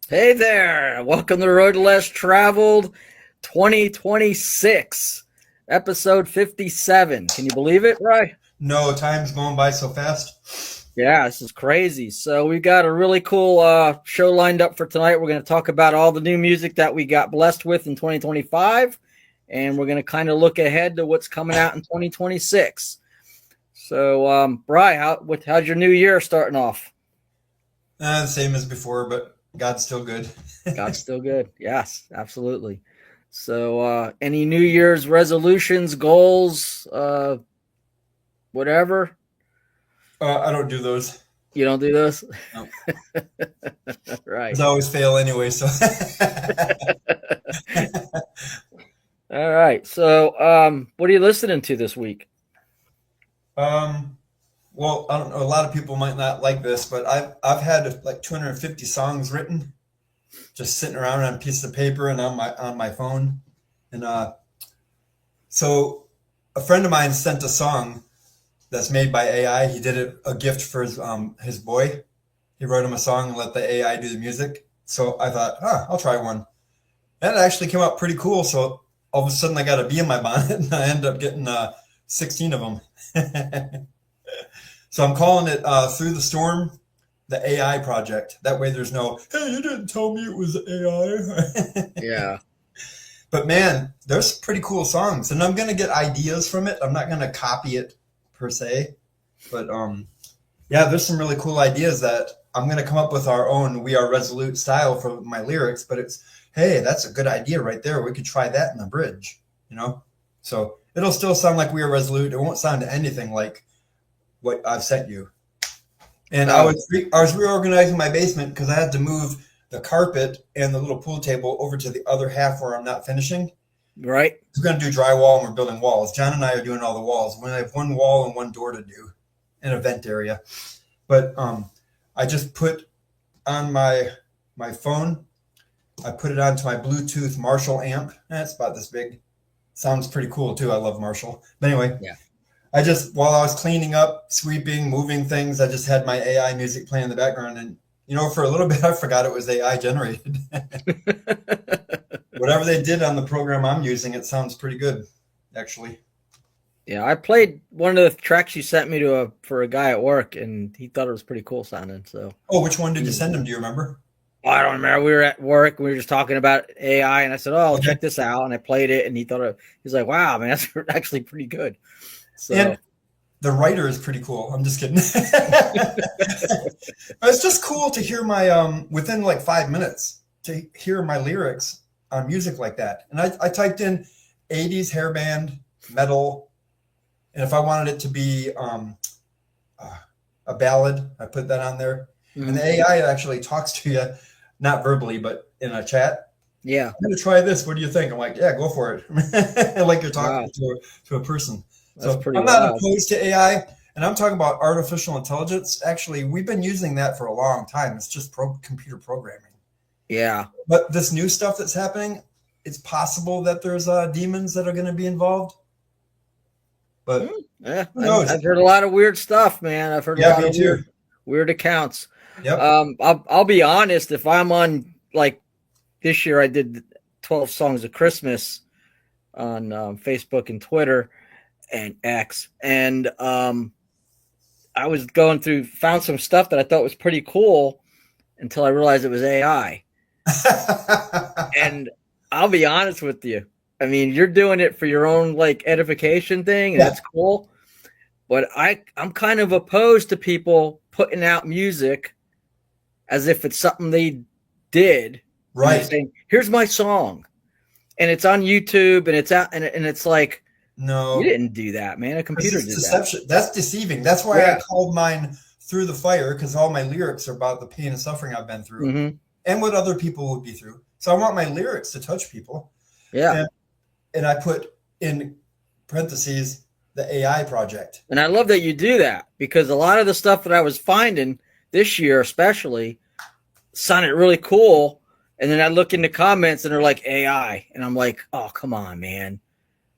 Hey there! Welcome to Road Less Traveled 2026, episode 57. Can you believe it, Bry? No, time's going by so fast. Yeah, this is crazy. So we've got a really cool show lined up for tonight. We're going to talk about all the new music that we got blessed with in 2025, and we're going to kind of look ahead to what's coming out in 2026. So, Bry, how's your new year starting off? The same as before, but God's still good. God's still good. Yes, absolutely. So, any New Year's resolutions, goals, whatever? I don't do those. You don't do those? No. Right. I always fail anyway, so. All right. So, what are you listening to this week? Well, I don't know. A lot of people might not like this, but I've had like 250 songs written, just sitting around on a piece of paper and on my phone, and so a friend of mine sent a song that's made by AI. He did a gift for his boy. He wrote him a song and let the AI do the music. So I thought, I'll try one. And it actually came out pretty cool. So all of a sudden I got a bee in my bonnet and I ended up getting 16 of them. So I'm calling it Through the Storm, the AI project. That way there's no, hey, you didn't tell me it was AI. Yeah. But man, there's pretty cool songs. And I'm going to get ideas from it. I'm not going to copy it per se. But yeah, there's some really cool ideas that I'm going to come up with our own We Are Resolute style for my lyrics. But it's, hey, that's a good idea right there. We could try that in the bridge, you know? So it'll still sound like We Are Resolute. It won't sound anything like what I've sent you. And I was reorganizing my basement because I had to move the carpet and the little pool table over to the other half where I'm not finishing. Right. We're going to do drywall and we're building walls. John and I are doing all the walls. We have one wall and one door to do, an event area. But I just put on my phone, I put it onto my Bluetooth Marshall amp. It's about this big. Sounds pretty cool too. I love Marshall. But anyway, Yeah. I just, while I was cleaning up, sweeping, moving things, I just had my AI music playing in the background. And, you know, for a little bit, I forgot it was AI generated. Whatever they did on the program I'm using, it sounds pretty good, actually. Yeah, I played one of the tracks you sent me for a guy at work, and he thought it was pretty cool sounding. So, Oh, which one did you send him? Do you remember? I don't remember. We were at work. We were just talking about AI, and I said, "Oh, Okay. check this out." And I played it, and he's like, "Wow, man, that's actually pretty good." So, And the writer is pretty cool. I'm just kidding. It's just cool to hear my, within like 5 minutes, to hear my lyrics on music like that. And I typed in 80s hairband, metal, and if I wanted it to be a ballad, I put that on there. mm-hmm. And the AI actually talks to you, not verbally, but in a chat. Yeah. I'm going to try this. What do you think? I'm like, yeah, go for it. Like you're talking to a person. That's So pretty I'm not wild. opposed to AI, and I'm talking about artificial intelligence. Actually, we've been using that for a long time. It's just computer programming. Yeah. But this new stuff that's happening, it's possible that there's demons that are going to be involved. But Yeah, who knows? I've heard a lot of weird stuff, man. I've heard a lot of weird accounts. Yep. I'll be honest. If I'm on, like, this year, I did 12 songs of Christmas on Facebook and Twitter and X, and I was going through, found some stuff that I thought was pretty cool until I realized it was AI. And I'll be honest with you. I mean, you're doing it for your own like edification thing, and that's cool. But I'm kind of opposed to people putting out music as if it's something they did. Right. Saying, here's my song, and it's on YouTube, and it's out, and it's like, no, you didn't do that, man. A computer did deception. that. That's deceiving. That's why I called mine Through the Fire, because all my lyrics are about the pain and suffering I've been through, and what other people would be through. So I want my lyrics to touch people. Yeah. And I put in parentheses the AI project. And I love that you do that, because a lot of the stuff that I was finding this year, especially, sounded really cool. And then I look in the comments and they're like AI, and I'm like, oh, come on, man.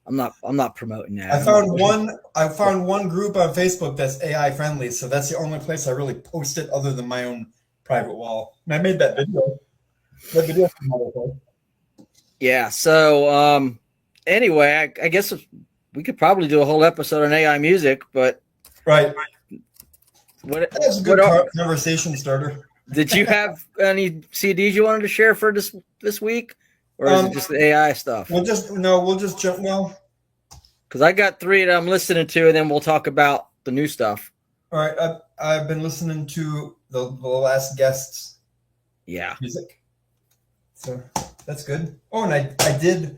I'm not promoting that. I found one group on Facebook that's AI friendly, so that's the only place I really post it other than my own private wall. And I made that video. What video from motherfucker? Yeah. So anyway, I guess we could probably do a whole episode on AI music, but Right. what That's a good conversation starter. did you have any CDs you wanted to share for this week, or is it just the AI stuff? We'll just jump. Well, because I got 3 that I'm listening to, and then we'll talk about the new stuff. All right. I've been listening to the last guests. Yeah. Music. So that's good. Oh, and I did.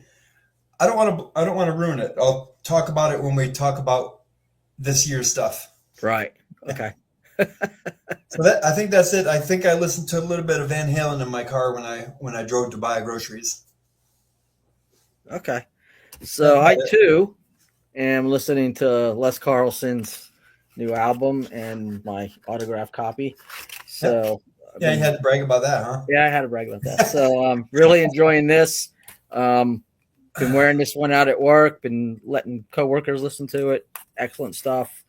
I don't want to ruin it. I'll talk about it when we talk about this year's stuff. Right. Okay. So I think that's it. I think I listened to a little bit of Van Halen in my car when I drove to buy groceries. Okay. So I too am listening to Les Carlson's new album and my autographed copy. So yeah, you had to brag about that, huh? Yeah, I had to brag about that. So I'm really enjoying this. Been wearing this one out at work. Been letting coworkers listen to it. Excellent stuff.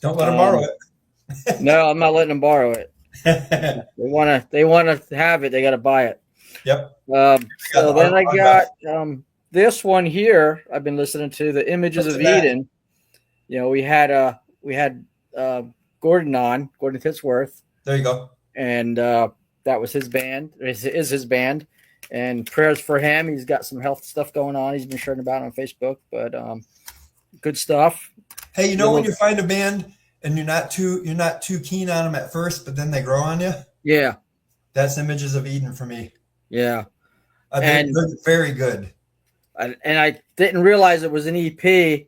Don't let them borrow it. No, I'm not letting them borrow it. They wanna have it. They got to buy it. Yep. So then I got this one here. I've been listening to the Images of Eden. You know, we had Gordon on, Gordon Titsworth. There you go. And that was his band. Is his band. And prayers for him. He's got some health stuff going on. He's been sharing about it on Facebook. But good stuff. Hey, you know when you find a band and you're not too keen on them at first, but then they grow on you? Yeah. That's Images of Eden for me. Yeah. They're very good. And I didn't realize it was an EP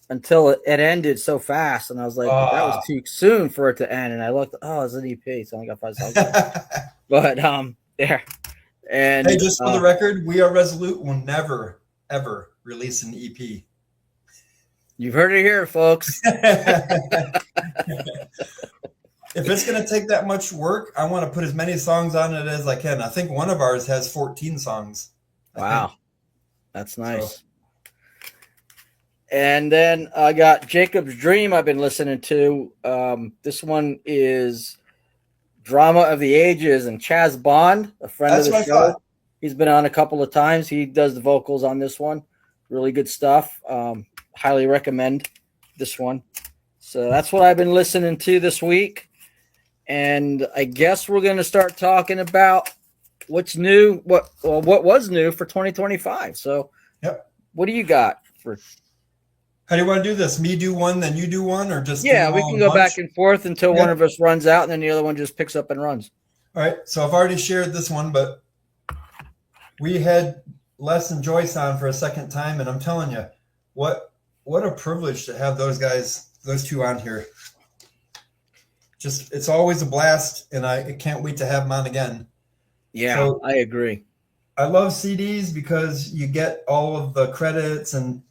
until it ended so fast. And I was like, that was too soon for it to end. And I looked, it's an EP. It's only got 5 songs. But yeah. And hey, just for the record, We Are Resolute will never, ever release an EP. You've heard it here, folks. If it's going to take that much work, I want to put as many songs on it as I can. I think one of ours has 14 songs. Wow. That's nice. So. And then I got Jacob's Dream I've been listening to. This one is Drama of the Ages, and Chaz Bond, a friend of the show. He's been on a couple of times. He does the vocals on this one. Really good stuff. Highly recommend this one. So that's what I've been listening to this week. And I guess we're going to start talking about what's new, what was new for 2025. So yep. What do you got for? How do you want to do this? Me do one, then you do one, or just? Yeah, we can go back and forth until one of us runs out, and then the other one just picks up and runs. All right. So I've already shared this one, but we had Les and Joyce on for a second time, and I'm telling you, what a privilege to have those two on here. Just, it's always a blast, and I can't wait to have them on again. Yeah, so, I agree. I love CDs because you get all of the credits, and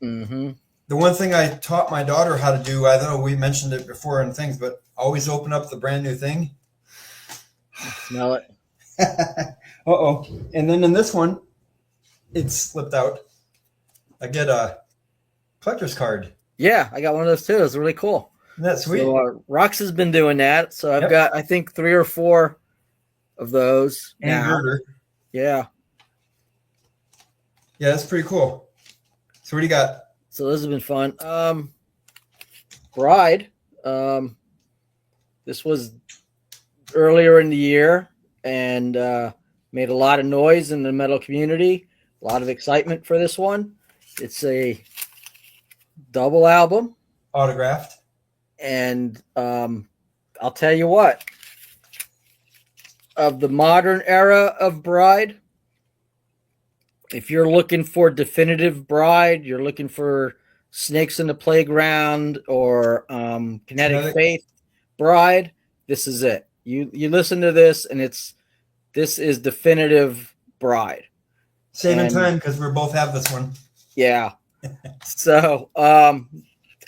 the one thing I taught my daughter how to do, I don't know, we mentioned it before and things, but always open up the brand new thing. Smell it. Uh-oh. And then in this one, it slipped out. I get a collector's card. Yeah, I got one of those too. It's really cool. Isn't that sweet? So, Rox has been doing that. So I've got, I think, 3 or 4 of those. And Girder. Yeah. Yeah, that's pretty cool. So what do you got? So this has been fun. Bride. This was earlier in the year and made a lot of noise in the metal community. A lot of excitement for this one. It's a double album. Autographed. And I'll tell you what. Of the modern era of Bride, if you're looking for definitive Bride, you're looking for Snakes in the Playground or Kinetic Faith Bride, this is it. You listen to this, and this is definitive Bride. Saving time because we both have this one. Yeah. So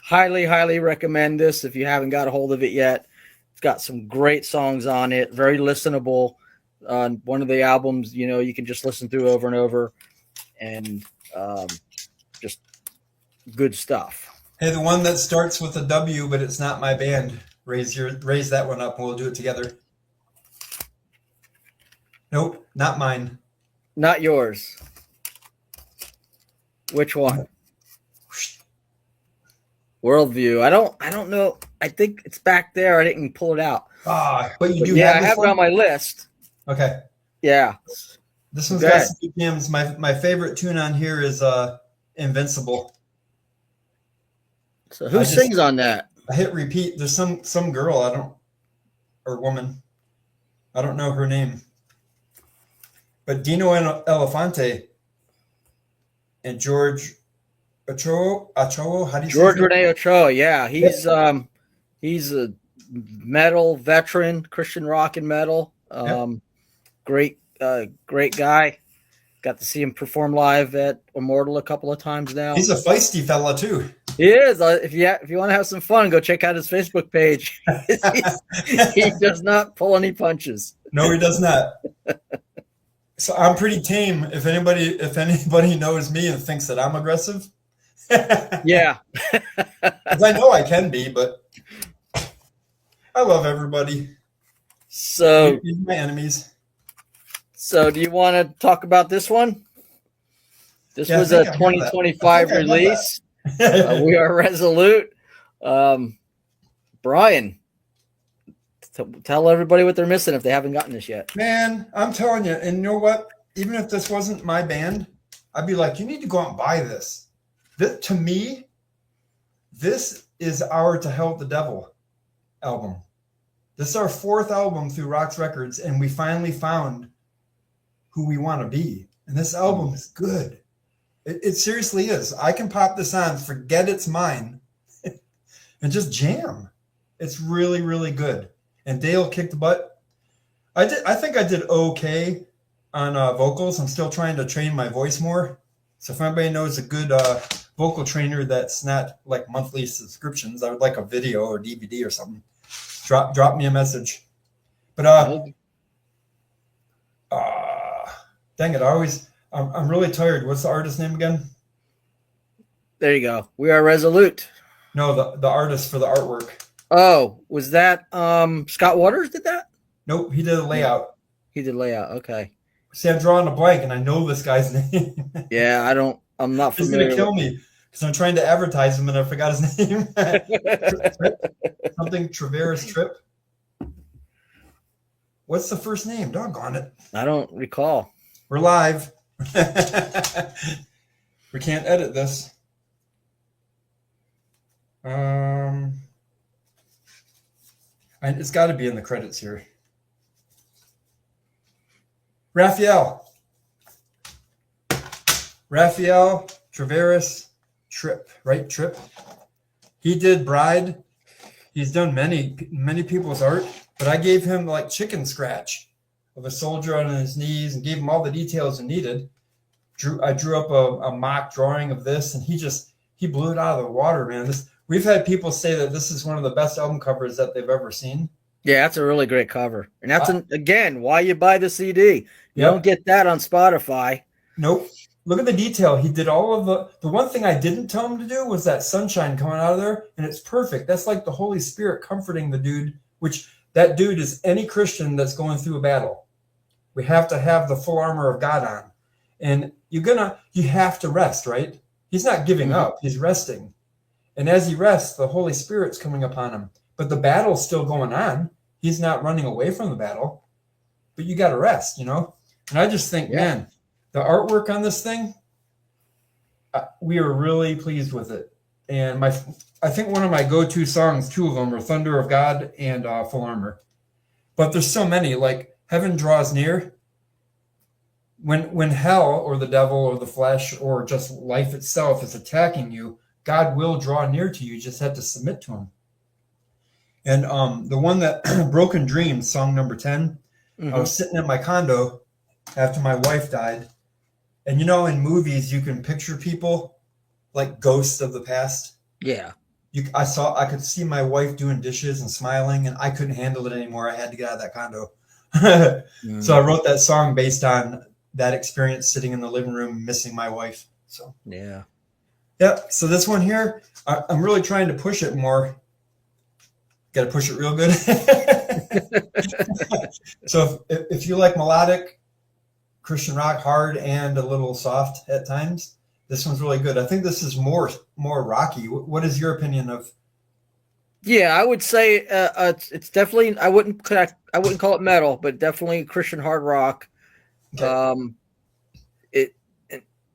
highly, highly recommend this if you haven't got a hold of it yet. It's got some great songs on it, very listenable. One of the albums, you can just listen through over and over, and just good stuff. Hey, the one that starts with a W, but it's not my band. Raise that one up, and we'll do it together. Nope, not mine. Not yours. Which one? Worldview. I don't know. I think it's back there. I didn't pull it out. But you do yeah, have I have it on my list. Okay. Yeah. This one's got some jams. My favorite tune on here is Invincible. So who sings on that? I hit repeat. There's some girl or woman. I don't know her name. But Dino Elefante and George Ochoa, how do you say George Rene Ochoa, yeah. He's a metal veteran, Christian rock and metal. Great guy. Got to see him perform live at Immortal a couple of times now. He's a feisty fella too. He is. If you want to have some fun, go check out his Facebook page. He does not pull any punches. No, he does not. So I'm pretty tame. If anybody knows me and thinks that I'm aggressive, yeah, because I know I can be, but I love everybody. So these are my enemies. So do you want to talk about this one? This was a 2025 release. We Are Resolute. Bryan, tell everybody what they're missing if they haven't gotten this yet. Man, I'm telling you, and you know what? Even if this wasn't my band, I'd be like, you need to go out and buy this. To me, this is our To Hell with the Devil album. This is our 4th album through Rox Records, and we finally found who we want to be. And this album is good. It seriously is. I can pop this on, forget it's mine, and just jam. It's really, really good. And Dale kicked butt. I think I did okay on vocals. I'm still trying to train my voice more. So if anybody knows a good vocal trainer that's not like monthly subscriptions, I would like a video or DVD or something. Drop me a message. But dang it, I'm really tired. What's the artist name again? There you go. We Are Resolute. No, the artist for the artwork. Oh, was that Scott Waters did that? Nope, he did a layout. He did layout. Okay. See, I'm drawing a blank, and I know this guy's name. Yeah, I'm not familiar. He's gonna kill me because I'm trying to advertise him, and I forgot his name. Something Traveris Tripp. What's the first name? Doggone it. I don't recall. We're live. We can't edit this. It's got to be in the credits here. Raphael Traveris Tripp, right? Tripp. He did Bride. He's done many people's art, but I gave him like chicken scratch of a soldier on his knees and gave him all the details he needed. I drew up a mock drawing of this, and he blew it out of the water, man. We've had people say that this is one of the best album covers that they've ever seen. Yeah, that's a really great cover. And that's, again, why you buy the CD. You don't get that on Spotify. Nope. Look at the detail. He did all of the one thing I didn't tell him to do was that sunshine coming out of there, and it's perfect. That's like the Holy Spirit comforting the dude, which that dude is any Christian that's going through a battle. We have to have the full armor of God on. And you have to rest, right? He's not giving up. He's resting. And as he rests, the Holy Spirit's coming upon him. But the battle's still going on. He's not running away from the battle. But you got to rest, you know? And I just think, man, the artwork on this thing, we are really pleased with it. And I think one of my go-to songs, 2 of them, are Thunder of God and Full Armor. But there's so many, like Heaven Draws Near. When hell or the devil or the flesh or just life itself is attacking you, God will draw near to you. You just have to submit to him. And the one that Broken Dreams, song number 10, I was sitting in my condo after my wife died. And you know, in movies, you can picture people like ghosts of the past. Yeah. I could see my wife doing dishes and smiling, and I couldn't handle it anymore. I had to get out of that condo. So I wrote that song based on that experience sitting in the living room, missing my wife. So yeah. So this one here, I'm really trying to push it more. Got to push it real good. So if you like melodic Christian rock, hard and a little soft at times. This one's really good. I think this is more rocky. What is your opinion of? Yeah, I would say it's definitely. I wouldn't call it metal, but definitely Christian hard rock. Okay. It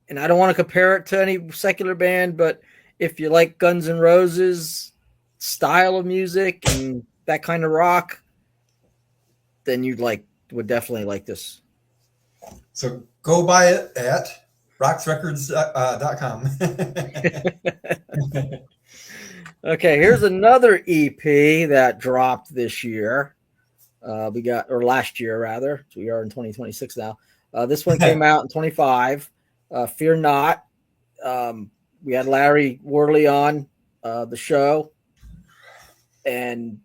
and I don't want to compare it to any secular band, but if you like Guns N' Roses style of music and that kind of rock, then would definitely like this. So go buy it at roxrecords.com. Okay, here's another EP that dropped this year. Last year rather. So we are in 2026 now. This one came out in 25. Fear Not. We had Larry Worley on the show, and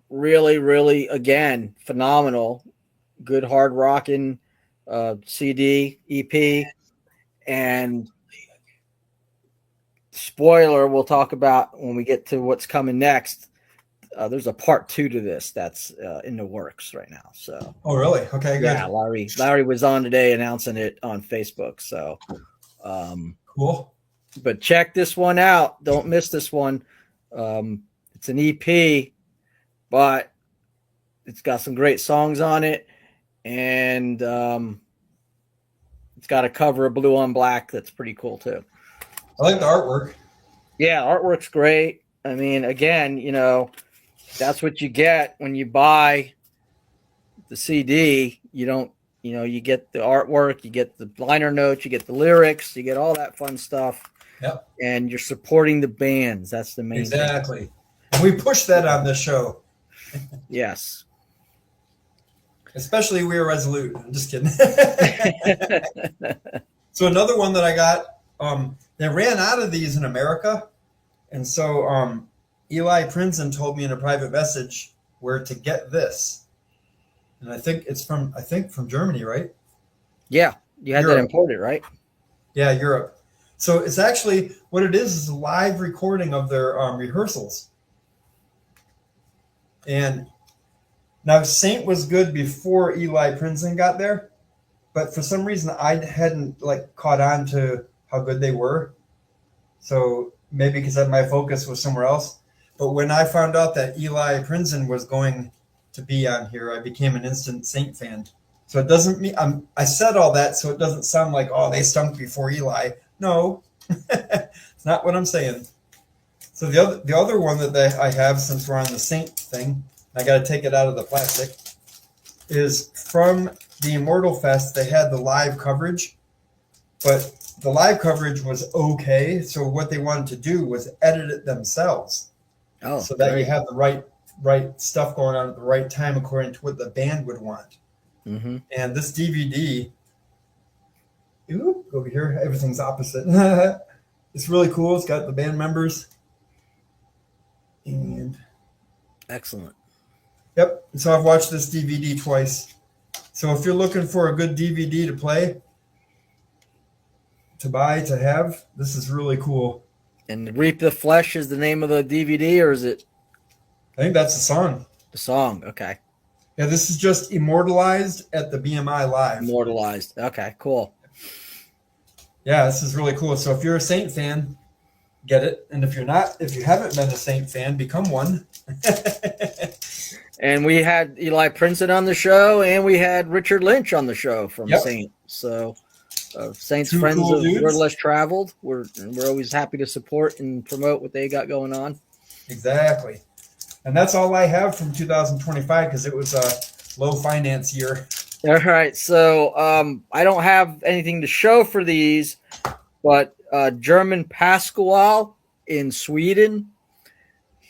really, really, again, phenomenal, good hard rocking CD EP. And spoiler, we'll talk about when we get to what's coming next. There's a part 2 to this that's in the works right now. So, oh, really? Okay, good. Yeah, Larry was on today announcing it on Facebook. So, cool. But check this one out. Don't miss this one. It's an EP, but it's got some great songs on it, and it's got a cover of Blue on Black that's pretty cool too. I like the artwork. Yeah, artwork's great. I mean, again, that's what you get when you buy the CD. You don't, you get the artwork, you get the liner notes, you get the lyrics, you get all that fun stuff. Yep. And you're supporting the bands. That's the main thing. Exactly. And we push that on this show. Yes. Especially We Are Resolute. I'm just kidding. So another one that I got, they ran out of these in America. And so Eli Prinzen told me in a private message where to get this. And I think it's from Germany, right? Yeah. You had Europe. That imported, right? Yeah, Europe. So it's actually, what it is a live recording of their rehearsals. And now Saint was good before Eli Prinzen got there, but for some reason I hadn't caught on to how good they were. So maybe because my focus was somewhere else. But when I found out that Eli Prinzen was going to be on here, I became an instant Saint fan. So it doesn't mean I said all that so it doesn't sound like, oh, they stunk before Eli. No, it's not what I'm saying. So the other one that I have, since we're on the Saint thing, I got to take it out of the plastic, is from the Immortal Fest. They had the live coverage, but the live coverage was okay. So what they wanted to do was edit it themselves, so that you have the right stuff going on at the right time according to what the band would want. Mm-hmm. And this DVD, over here, everything's opposite. It's really cool. It's got the band members. And excellent. Yep. So I've watched this DVD twice. So if you're looking for a good DVD to play, to buy, to have, this is really cool. And Reap the Flesh is the name of the DVD, or is it? I think that's the song. The song, okay. Yeah, this is just immortalized at the BMI Live. Immortalized. Okay, cool. Yeah, this is really cool. So if you're a Saint fan, get it. And if you haven't been a Saint fan, become one. And we had Eli Prinzen on the show, and we had Richard Lynch on the show from Saint. So Saints Two friends cool of dudes. Word Less Traveled. We're always happy to support and promote what they got going on. Exactly. And that's all I have from 2025 because it was a low finance year. All right. So I don't have anything to show for these, but German Pasquale in Sweden,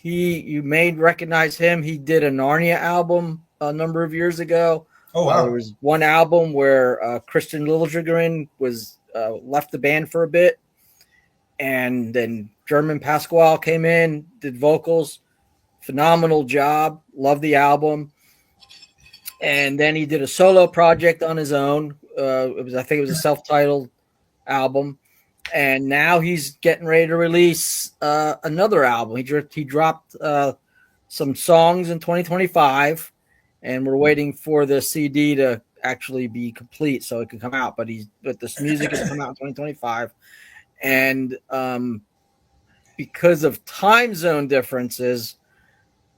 you may recognize him. He did a Narnia album a number of years ago. Oh, wow. There was one album where Christian Liljegren was left the band for a bit, and then German Pasquale came in, did vocals. Phenomenal job. Love the album. And then he did a solo project on his own. I think it was a self-titled album. And now he's getting ready to release another album. He dropped some songs in 2025, and we're waiting for the CD to actually be complete so it can come out. But this music is come out in 2025, and because of time zone differences,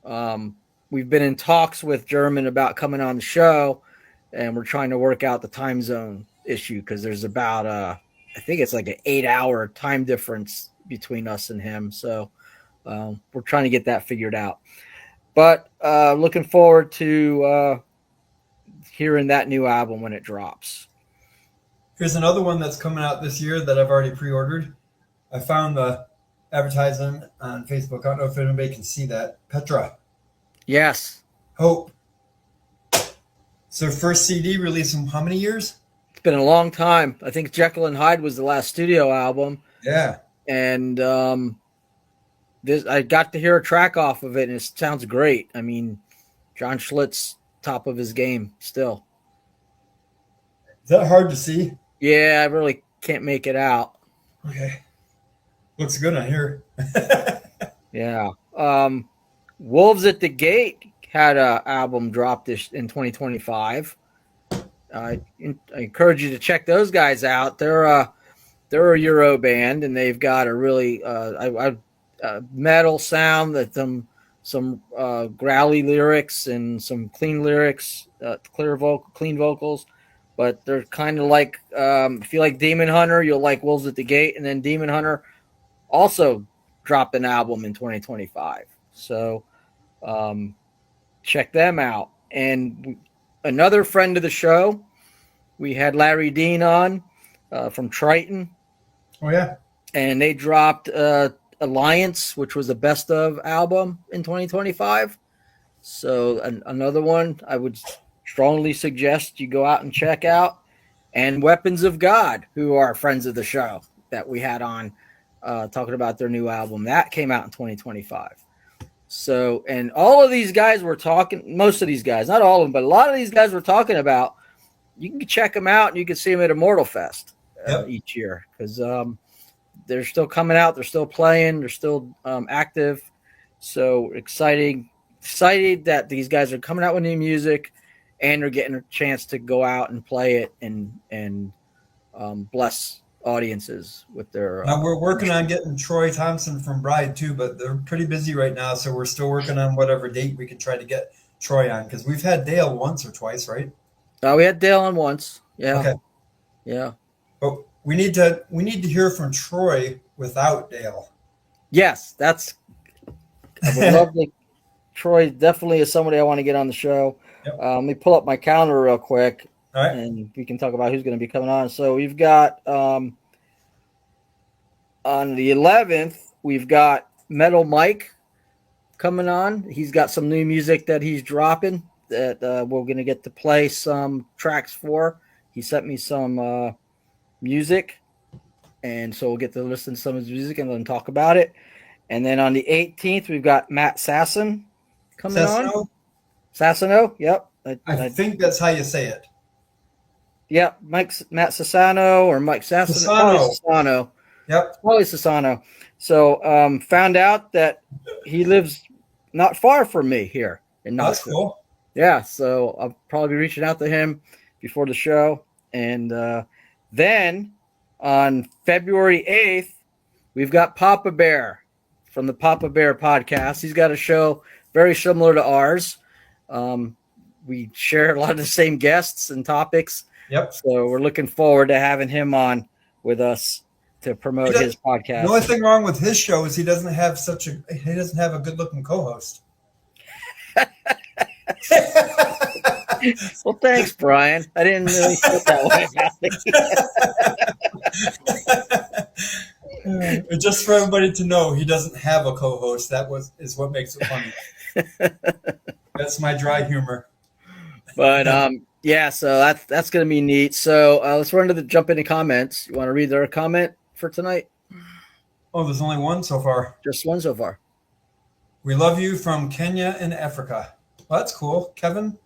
we've been in talks with German about coming on the show, and we're trying to work out the time zone issue because there's about I think it's like an 8-hour time difference between us and him. So we're trying to get that figured out. But looking forward to hearing that new album when it drops. Here's another one that's coming out this year that I've already pre-ordered. I found the advertisement on Facebook. I don't know if anybody can see that. Petra. Yes. Hope. So first CD released in how many years? It's been a long time. I think Jekyll and Hyde was the last studio album. Yeah. And I got to hear a track off of it, and it sounds great. I mean, John Schlitz, top of his game still. Is that hard to see? Yeah, I really can't make it out. Okay. Looks good on here. Yeah. Wolves at the Gate had an album dropped in 2025. I encourage you to check those guys out. They're a Euro band, and they've got a really metal sound that some growly lyrics and some clean lyrics, clean vocals. But they're kind of like if you like Demon Hunter, you'll like Wolves at the Gate, and then Demon Hunter also dropped an album in 2025. So check them out. And another friend of the show, we had Larry Dean on from Triton. Oh, yeah. And they dropped Alliance, which was a best of album in 2025. So another one I would strongly suggest you go out and check out. And Weapons of God, who are friends of the show that we had on talking about their new album. That came out in 2025. So, and all of these guys we're talking, most of these guys, not all of them, but a lot of these guys we're talking about, you can check them out and you can see them at Immortal Fest each year because they're still coming out, they're still playing, they're still active. So excited that these guys are coming out with new music and they're getting a chance to go out and play it and bless audiences with their now we're working on getting Troy Thompson from Bride too, but they're pretty busy right now, so we're still working on whatever date we can try to get Troy on, because we've had Dale once or twice, right? We had Dale on once. Yeah. Okay. Yeah. But we need to hear from Troy without Dale. Yes, I would love to. Troy definitely is somebody I want to get on the show. Yep. Let me pull up my calendar real quick. All right. And we can talk about who's going to be coming on. So we've got on the 11th, we've got Metal Mike coming on. He's got some new music that he's dropping that we're going to get to play some tracks for. He sent me some music, and so we'll get to listen to some of his music and then talk about it. And then on the 18th, we've got Matt Sasson coming on. Sassano, yep. I think that's how you say it. Yep, Matt Sassano or Mike Sassano. Yep. Probably Sassano. So found out that he lives not far from me here in Knoxville. That's cool. Yeah, so I'll probably be reaching out to him before the show. And then on February 8th, we've got Papa Bear from the Papa Bear podcast. He's got a show very similar to ours. We share a lot of the same guests and topics. Yep. So we're looking forward to having him on with us to promote his podcast. The only thing wrong with his show is he doesn't have a good looking co-host. Well, thanks, Bryan. I didn't really put that way. Just for everybody to know, he doesn't have a co-host. Is what makes it funny. That's my dry humor. But yeah, so that's going to be neat. So let's jump into comments. You want to read their comment for tonight? Oh, there's only one so far. Just one so far. We love you from Kenya and Africa. Well, that's cool, Kevin.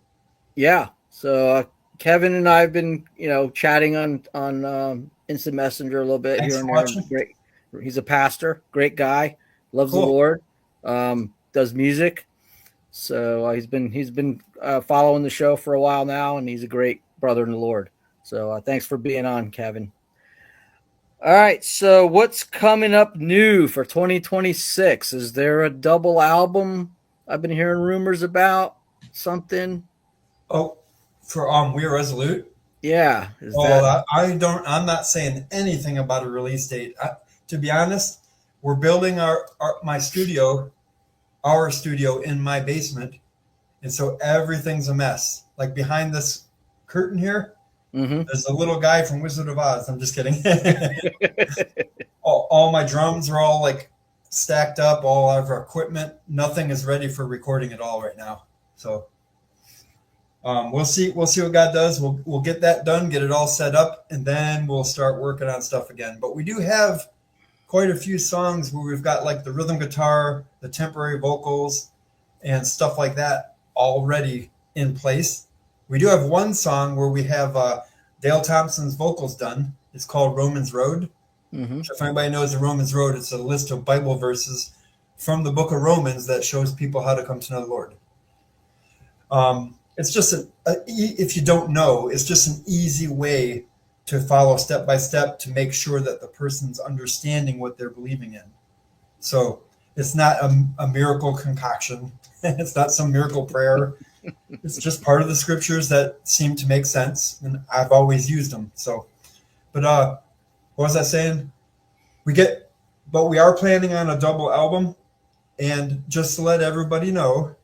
Yeah. So Kevin and I have been, chatting on Instant Messenger a little bit. Thanks here and for there. watching. Great. He's a pastor, great guy, loves Cool. the Lord, does music. So he's been following the show for a while now, and he's a great brother in the Lord. So thanks for being on, Kevin. All right, so what's coming up new for 2026? Is there a double album I've been hearing rumors about? Something? Oh, for We Are Resolute. Yeah, is Oh, that I don't. I'm not saying anything about a release date. To be honest, we're building my studio, our studio in my basement, and so everything's a mess. Like behind this curtain here, mm-hmm. there's a little guy from Wizard of Oz. I'm just kidding. All my drums are all like stacked up. All of our equipment, nothing is ready for recording at all right now. So we'll see. We'll see what God does. We'll get that done, get it all set up, and then we'll start working on stuff again. But we do have quite a few songs where we've got like the rhythm guitar, the temporary vocals, and stuff like that already in place. We do have one song where we have Dale Thompson's vocals done. It's called Romans Road. Mm-hmm. So if anybody knows the Romans Road, it's a list of Bible verses from the book of Romans that shows people how to come to know the Lord. It's just if you don't know, it's just an easy way to follow step by step to make sure that the person's understanding what they're believing in. So it's not a miracle concoction. It's not some miracle prayer. It's just part of the scriptures that seem to make sense, and I've always used them. So, but what was I saying? But we are planning on a double album, and just to let everybody know,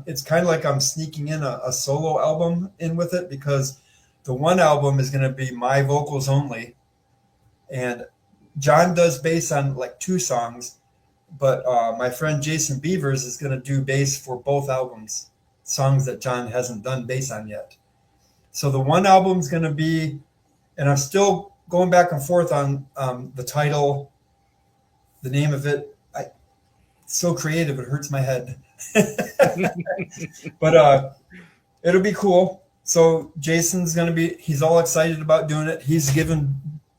it's kind of like I'm sneaking in a solo album in with it, because the one album is going to be my vocals only, and John does bass on like 2 songs, but my friend Jason Beavers is going to do bass for both albums, songs that John hasn't done bass on yet. So the one album is going to be, and I'm still going back and forth on the title, the name of it. It's so creative, it hurts my head. But it'll be cool. So Jason's going to be, he's all excited about doing it.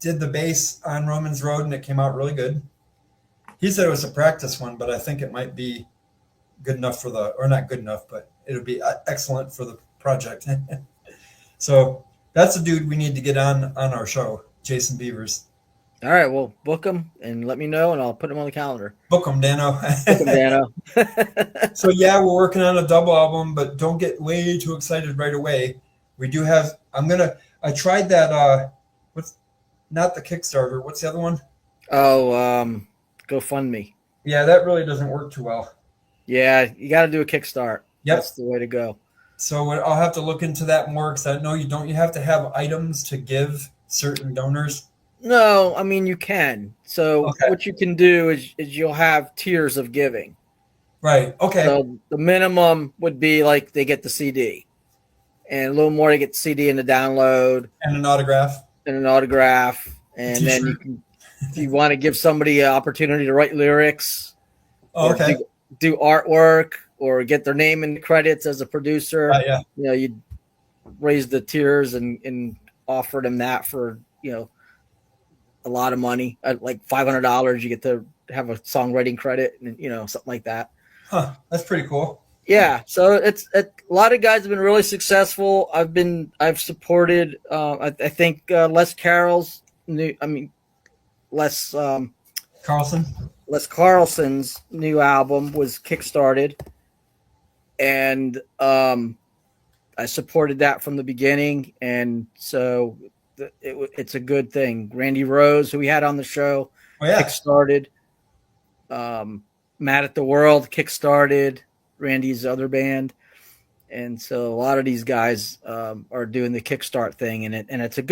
Did the bass on Romans Road, and it came out really good. He said it was a practice one, but I think it might be good enough or not good enough, but it'll be excellent for the project. So that's a dude we need to get on our show, Jason Beavers. All right, well, book them and let me know, and I'll put them on the calendar. Book them, Dano. Book them, Dano. So yeah, we're working on a double album, but don't get way too excited right away. We do have. I tried that. What's not the Kickstarter? What's the other one? Oh, GoFundMe. Yeah, that really doesn't work too well. Yeah, you got to do a Kickstart. Yep. That's the way to go. So I'll have to look into that more, because I know you have to have items to give certain donors. No, I mean, you can. So Okay. What you can do is you'll have tiers of giving. Right. Okay. So the minimum would be like they get the CD, and a little more they get the CD and the download. And an autograph. And then you can, if you want to give somebody an opportunity to write lyrics, okay. do artwork, or get their name in the credits as a producer. Yeah. You raise the tiers and offer them that for a lot of money, like $500. You get to have a songwriting credit, and something like that. Huh, that's pretty cool. Yeah, so it's a lot of guys have been really successful. I've supported. I think Les Carroll's Les Carlson's new album was kickstarted, and I supported that from the beginning, and so it's a good thing. Randy Rose, who we had on the show, kickstarted. Mad at the World kickstarted Randy's other band, and so a lot of these guys are doing the kickstart thing, and it's a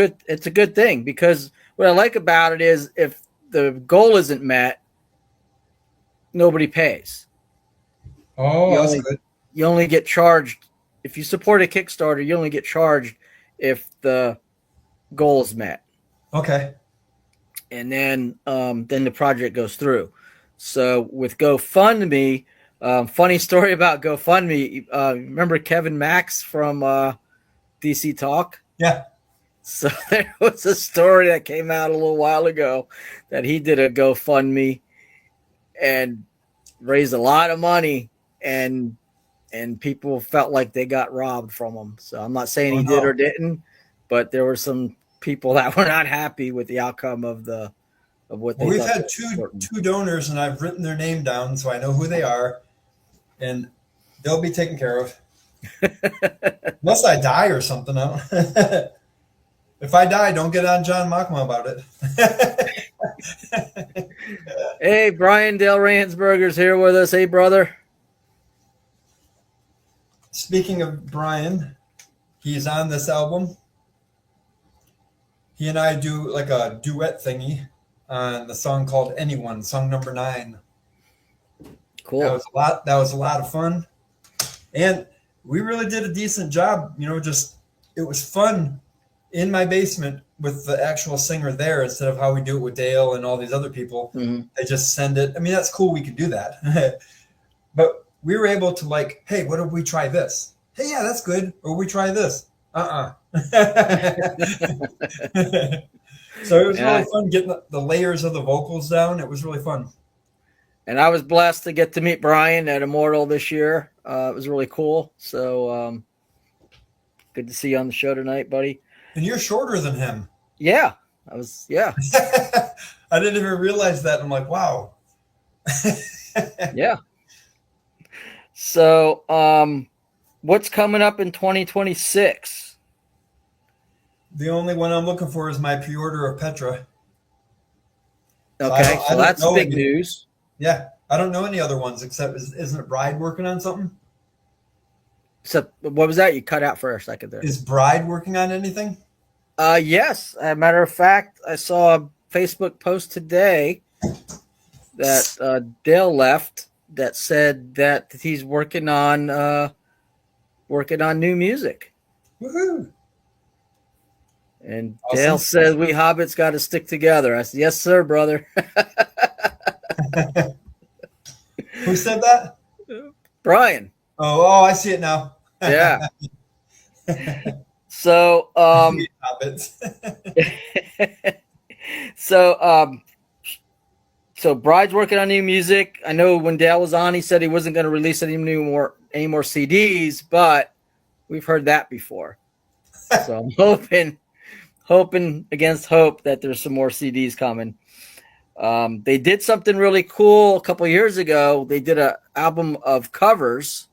good thing, because what I like about it is if the goal isn't met, nobody pays. That's good. You only get charged if you support a Kickstarter. You only get charged if the goal is met. Okay. And then the project goes through. So with GoFundMe, funny story about GoFundMe. Remember Kevin Max from DC Talk? Yeah. So there was a story that came out a little while ago that he did a GoFundMe and raised a lot of money, and people felt like they got robbed from him. So I'm not saying he did or didn't, but there were some people that were not happy with the outcome of what they. Well, we've had two donors, and I've written their name down so I know who they are, and they'll be taken care of. Unless I die or something. If I die, don't get on John Mockma about it. Hey, Bryan Dale Ransberger's here with us. Hey, brother. Speaking of Bryan, he's on this album. He and I do like a duet thingy on the song called Anyone, song number 9. Cool. That was a lot of fun. And we really did a decent job. It was fun in my basement with the actual singer there instead of how we do it with Dale and all these other people. Mm-hmm. They just send it. I mean, that's cool. We could do that. But we were able to like, hey, what if we try this? Hey, yeah, that's good. Or we try this. So it was really fun getting the layers of the vocals down. It was really fun. And I was blessed to get to meet Bryan at Immortal this year. It was really cool. So good to see you on the show tonight, buddy. And you're shorter than him. Yeah, I was. Yeah. I didn't even realize that. I'm like, wow. Yeah. So what's coming up in 2026? The only one I'm looking for is my pre-order of Petra. Okay, so that's big news. Yeah, I don't know any other ones except isn't it Bride working on something? So what was that? You cut out for a second there. Is Bride working on anything? Yes. As a matter of fact, I saw a Facebook post today that Dale left that said that he's working on new music. Woohoo! And awesome. Dale said, "We hobbits got to stick together." I said, "Yes, sir, brother." Who said that? Bryan. Oh, I see it now. Yeah. So, so Bride's working on new music. I know when Dale was on, he said he wasn't going to release any more CDs, but we've heard that before. So I'm hoping against hope that there's some more CDs coming. They did something really cool a couple years ago. They did an album of covers,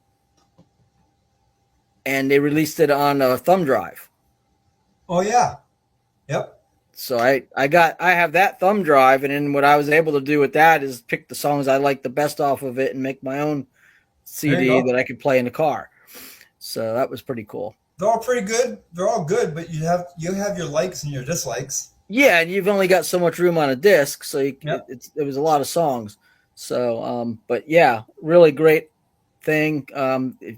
and they released it on a thumb drive. Oh yeah, yep. So I have that thumb drive, and then what I was able to do with that is pick the songs I like the best off of it and make my own CD that I could play in the car. So that was pretty cool. They're all pretty good. They're all good, but you have your likes and your dislikes. Yeah, and you've only got so much room on a disc, so it was a lot of songs. So, but yeah, really great thing.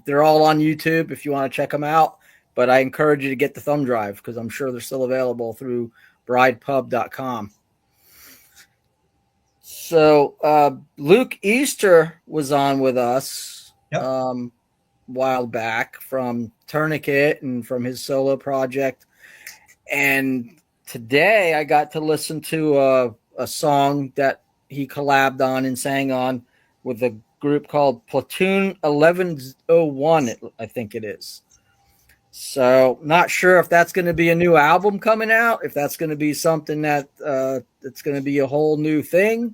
They're all on YouTube if you want to check them out. But I encourage you to get the thumb drive because I'm sure they're still available through bridepub.com. So Luke Easter was on with us a while back from Tourniquet and from his solo project. And today I got to listen to a song that he collabed on and sang on with a group called Platoon 1101, I think it is. So not sure if that's going to be a new album coming out, if that's going to be something that it's going to be a whole new thing,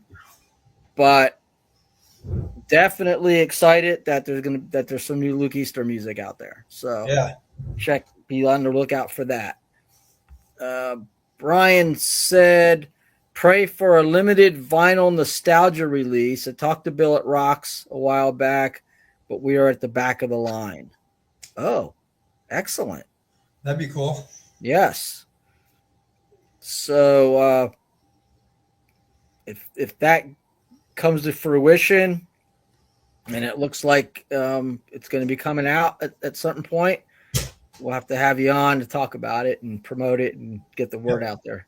but definitely excited that there's some new Luke Easter music out there. So be on the lookout for that. Bryan said, pray for a limited vinyl nostalgia release. I talked to Bill at Rocks a while back, but we are at the back of the line. Oh, excellent. That'd be cool. Yes. So if that comes to fruition and it looks like it's going to be coming out at some point, we'll have to have you on to talk about it and promote it and get the word out there.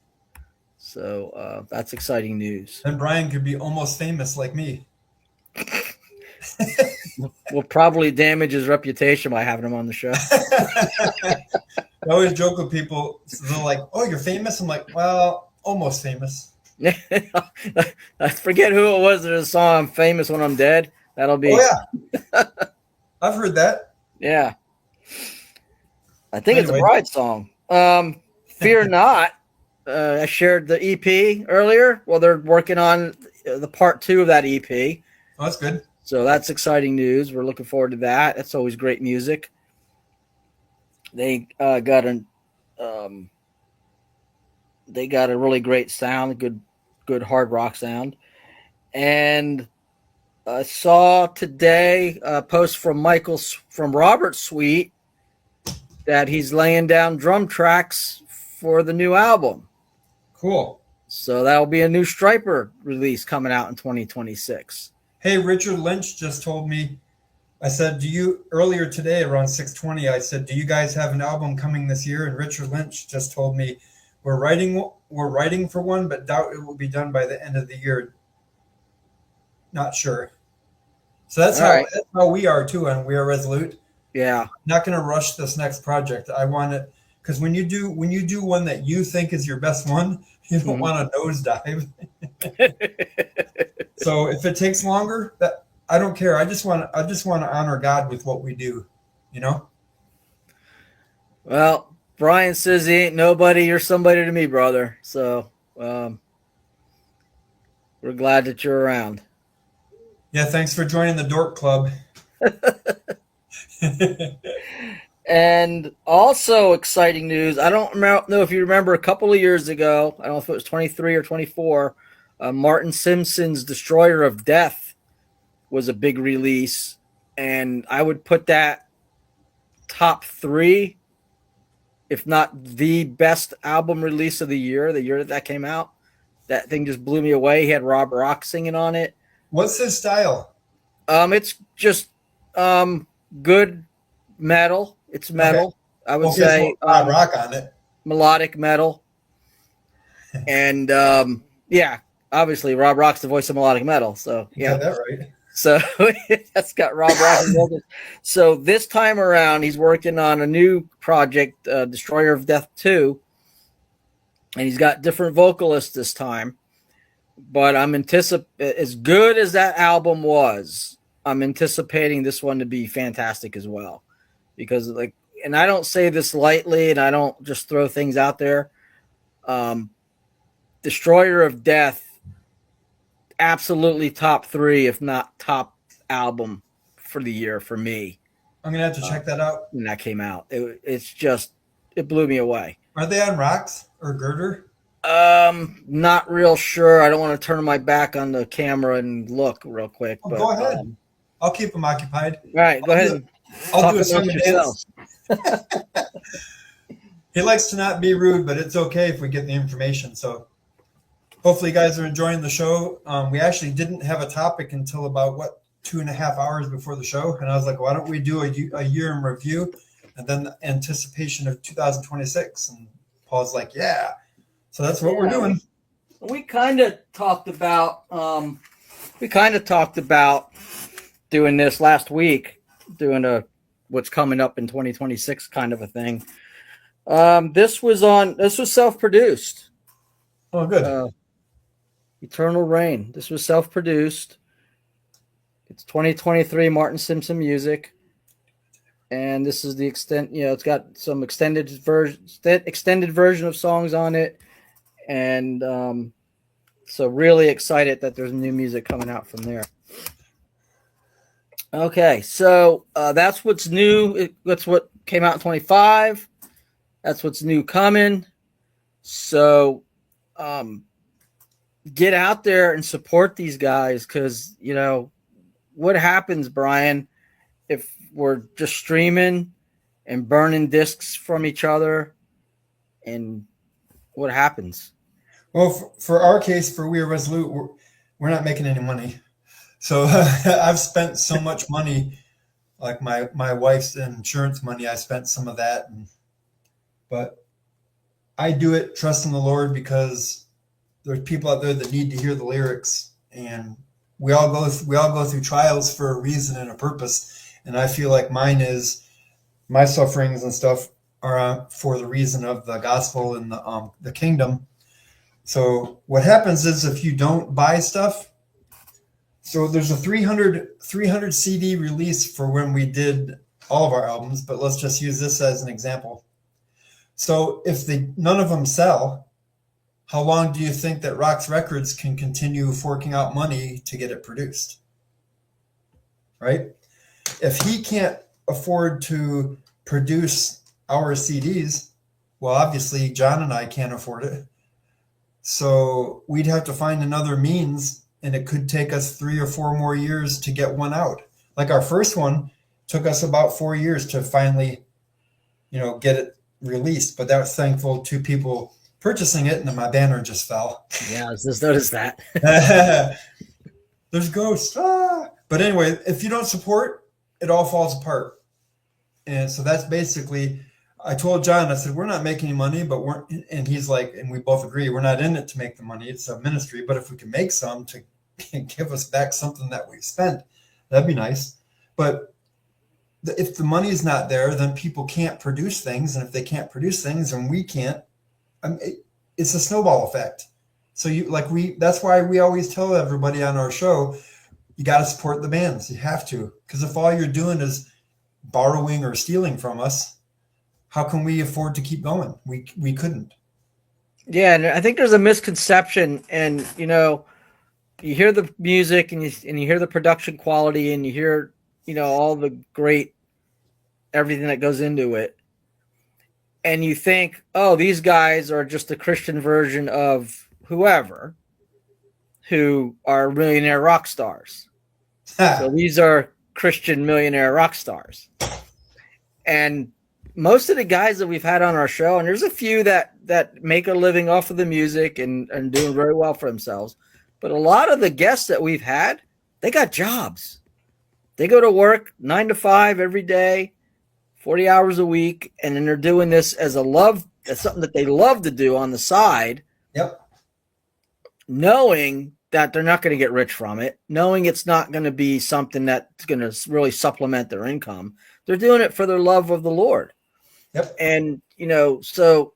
So that's exciting news. And Bryan could be almost famous like me. We'll probably damage his reputation by having him on the show. I always joke with people. They're like, "Oh, you're famous?" I'm like, "Well, almost famous." I forget who it was. There's a song, "I'm Famous When I'm Dead." That'll be. Oh yeah, I've heard that. Yeah, I think it's a Bride song. Fear Not. I shared the EP earlier. Well, they're working on the part 2 of that EP. Oh, that's good. So that's exciting news. We're looking forward to that. That's always great music. They got a really great sound, good hard rock sound. And I saw today a post from Robert's Suite that he's laying down drum tracks for the new album. Cool. So that'll be a new Striper release coming out in 2026. Hey, Richard Lynch just told me, I said, earlier today around 6:20, I said, do you guys have an album coming this year? And Richard Lynch just told me, we're writing for one, but doubt it will be done by the end of the year. Not sure. So that's how we are too, and We Are Resolute. Yeah. Not going to rush this next project. I want it, because when you do one that you think is your best one, you don't want to nosedive. So if it takes longer, that I don't care. I just want to honor God with what we do, you know? Well, Bryan says he ain't nobody. You're somebody to me, brother. So we're glad that you're around. Yeah, thanks for joining the Dork Club. And also exciting news. I don't know if you remember a couple of years ago. I don't know if it was 23 or 24. Martin Simpson's Destroyer of Death was a big release, and I would put that top 3, if not the best album release of the year that came out. That thing just blew me away. He had Rob Rock singing on it. What's his style? It's just good metal. It's metal. Okay. I would say Rob Rock on it. Melodic metal. And yeah, obviously Rob Rock's the voice of melodic metal. So yeah, that right. So that's got Rob Rock involved. So this time around, he's working on a new project, Destroyer of Death 2, and he's got different vocalists this time. But I'm as good as that album was, I'm anticipating this one to be fantastic as well. Because and I don't say this lightly, and I don't just throw things out there. Destroyer of Death, absolutely top 3, if not top album for the year for me. I'm gonna have to check that out. When that came out, it blew me away. Are they on Rocks or Girder? Not real sure. I don't want to turn my back on the camera and look real quick. But, go ahead. I'll keep them occupied. All right, go ahead. I'll do a song and dance. He likes to not be rude, but it's okay if we get the information. So hopefully you guys are enjoying the show. We actually didn't have a topic until about 2.5 hours before the show. And I was like, why don't we do a year in review and then the anticipation of 2026? And Paul's like, yeah. So that's what we're doing. We kind of talked about doing this last week, doing what's coming up in 2026 kind of a thing. This was self-produced. Oh, good. Eternal Rain. This was self-produced. It's 2023 Martin Simpson music. And this is the extent, it's got some extended version of songs on it. And so really excited that there's new music coming out from there. Okay, so that's what's new. That's what came out in 25. That's what's new coming. So get out there and support these guys, because, what happens, Bryan, if we're just streaming and burning discs from each other, and what happens? Well, for our case, for We Are Resolute, we're not making any money. So I've spent so much money, like my wife's insurance money. I spent some of that, but I do it trusting the Lord, because there's people out there that need to hear the lyrics, and we all go through trials for a reason and a purpose. And I feel like my sufferings and stuff are for the reason of the gospel and the kingdom. So what happens is, if you don't buy stuff, so there's a 300 CD release for when we did all of our albums, but let's just use this as an example. So if none of them sell, how long do you think that Rox Records can continue forking out money to get it produced? Right? If he can't afford to produce our CDs, well, obviously John and I can't afford it. So we'd have to find another means, and it could take us 3 or 4 more years to get one out. Like our first one took us about 4 years to finally, get it released. But that was thankful to people purchasing it, and then my banner just fell. Yeah, I just noticed that. There's ghosts. Ah! But anyway, if you don't support, it all falls apart. And so that's basically, I told John, I said, we're not making any money, but and he's like, and we both agree, we're not in it to make the money. It's a ministry, but if we can make some to give us back something that we've spent, that'd be nice. But if the money is not there, then people can't produce things. And if they can't produce things and we can't, it's a snowball effect. So that's why we always tell everybody on our show, you got to support the bands. You have to, because if all you're doing is borrowing or stealing from us, how can we afford to keep going? We couldn't. Yeah, and I think there's a misconception, and you hear the music and you hear the production quality and you hear all the great everything that goes into it, and you think, oh, these guys are just a Christian version of whoever, who are millionaire rock stars. So these are Christian millionaire rock stars. And most of the guys that we've had on our show, and there's a few that make a living off of the music and doing very well for themselves, but a lot of the guests that we've had, they got jobs. They go to work 9 to 5 every day, 40 hours a week, and then they're doing this as something that they love to do on the side. Yep. Knowing that they're not going to get rich from it, knowing it's not going to be something that's going to really supplement their income. They're doing it for their love of the Lord. Yep. And, so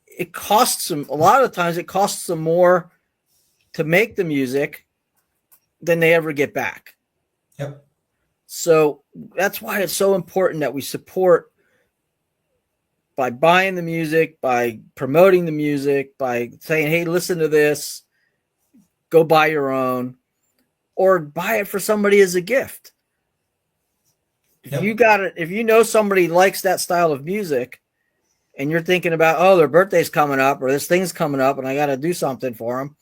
it costs them, a lot of times it costs them more to make the music than they ever get back. Yep. So that's why it's so important that we support by buying the music, by promoting the music, by saying, hey, listen to this, go buy your own, or buy it for somebody as a gift. Yep. If you know somebody likes that style of music and you're thinking about, oh, their birthday's coming up or this thing's coming up and I got to do something for them,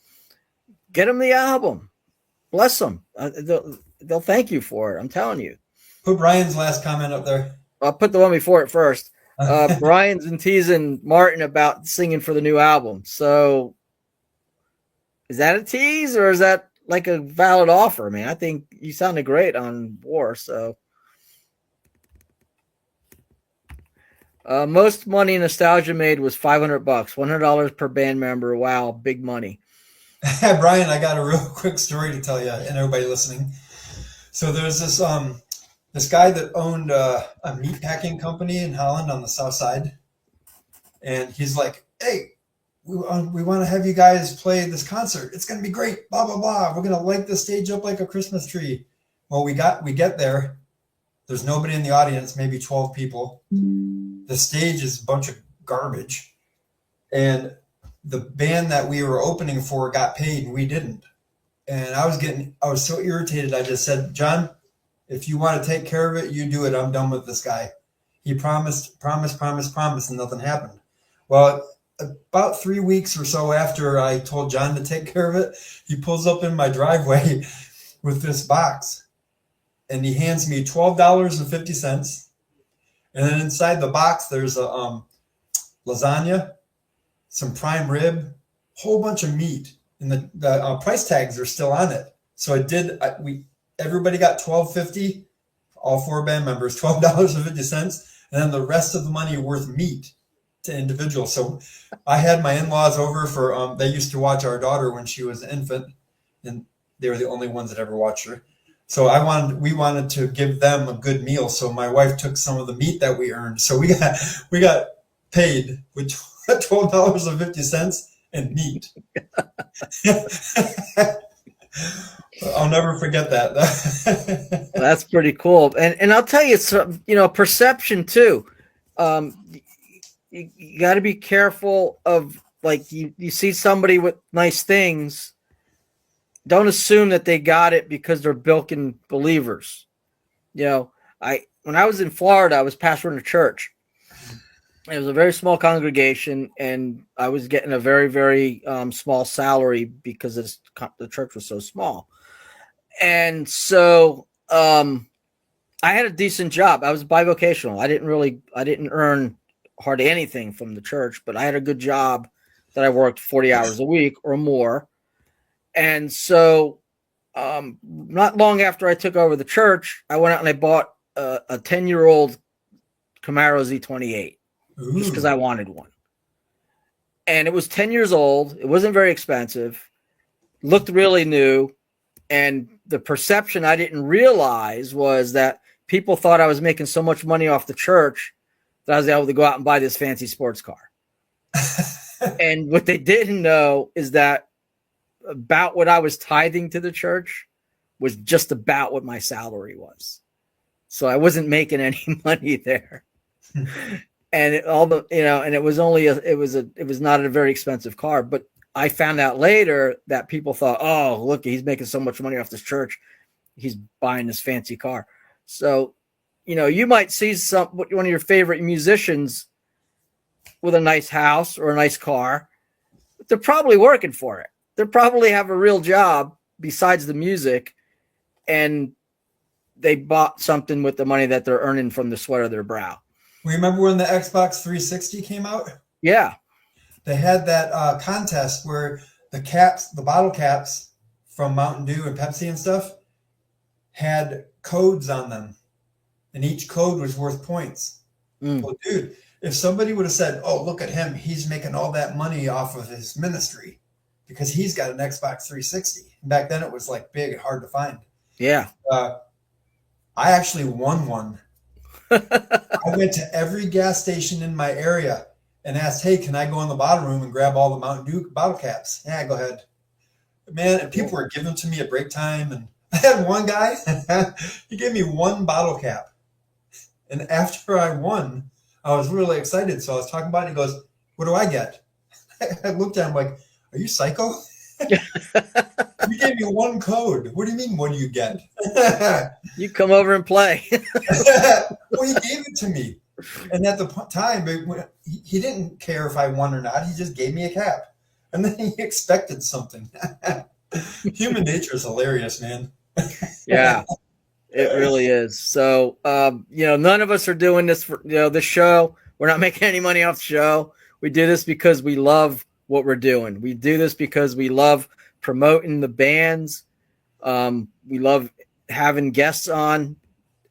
get them the album. Bless them. They'll thank you for it. I'm telling you. Put Bryan's last comment up there. I'll put the one before it first. Bryan's been teasing Martin about singing for the new album. So is that a tease or is that like a valid offer, man? I think you sounded great on War. So most money Nostalgia made was $500, $100 per band member. Wow, big money. Bryan, I got a real quick story to tell you and everybody listening. So there's this guy that owned a meat packing company in Holland on the south side. And he's like, hey, we want to have you guys play this concert. It's going to be great, blah, blah, blah. We're going to light the stage up like a Christmas tree. Well, we get there. There's nobody in the audience, maybe 12 people. The stage is a bunch of garbage. And the band that we were opening for got paid and we didn't. And I was so irritated. I just said, John, if you want to take care of it, you do it. I'm done with this guy. He promised, and nothing happened. Well, about 3 weeks or so after I told John to take care of it, he pulls up in my driveway with this box and he hands me $12.50. And then inside the box, there's a lasagna, some prime rib, whole bunch of meat, and the price tags are still on it. So everybody got $12.50, all 4 band members, $12.50, and then the rest of the money worth meat to individuals. So I had my in-laws over for they used to watch our daughter when she was an infant, and they were the only ones that ever watched her. So we wanted to give them a good meal. So my wife took some of the meat that we earned. So we got paid with $12.50 and meat. I'll never forget that. That's pretty cool. And I'll tell you, it's perception too. you got to be careful of, like, you see somebody with nice things. Don't assume that they got it because they're bilking believers. When I was in Florida, I was pastoring a church. It was a very small congregation, and I was getting a very, very small salary because the church was so small. And so I had a decent job. I was bivocational. I didn't earn hardly anything from the church, but I had a good job that I worked 40 hours a week or more. And so not long after I took over the church, I went out and I bought a 10-year-old Camaro Z28 just because I wanted one. And it was 10 years old. It wasn't very expensive. Looked really new. And the perception I didn't realize was that people thought I was making so much money off the church that I was able to go out and buy this fancy sports car. And what they didn't know is that about what I was tithing to the church was just about what my salary was. So I wasn't making any money there. And it was not a very expensive car, but I found out later that people thought, oh, look, he's making so much money off this church. He's buying this fancy car. So, you might see one of your favorite musicians with a nice house or a nice car, but they're probably working for it. They probably have a real job besides the music, and they bought something with the money that they're earning from the sweat of their brow. Remember when the Xbox 360 came out? Yeah. They had that contest where the bottle caps from Mountain Dew and Pepsi and stuff had codes on them, and each code was worth points. Well, dude, if somebody would have said, oh, look at him, he's making all that money off of his ministry because he's got an Xbox 360. And back then it was like big and hard to find. Yeah. I actually won one. I went to every gas station in my area and asked, hey, can I go in the bottle room and grab all the Mountain Dew bottle caps? Yeah, go ahead. Man, and people were giving them to me at break time. And I had one guy, he gave me one bottle cap. And after I won, I was really excited. So I was talking about it. He goes, what do I get? I looked at him like, are you psycho? You gave me one code. What do you mean, what do you get? You come over and play. Well, he gave it to me. And at the time, he didn't care if I won or not. He just gave me a cap. And then he expected something. Human nature is hilarious, man. Yeah, it really is. So, none of us are doing this for, this show. We're not making any money off the show. We do this because we love what we're doing. We do this because we love promoting the bands. We love having guests on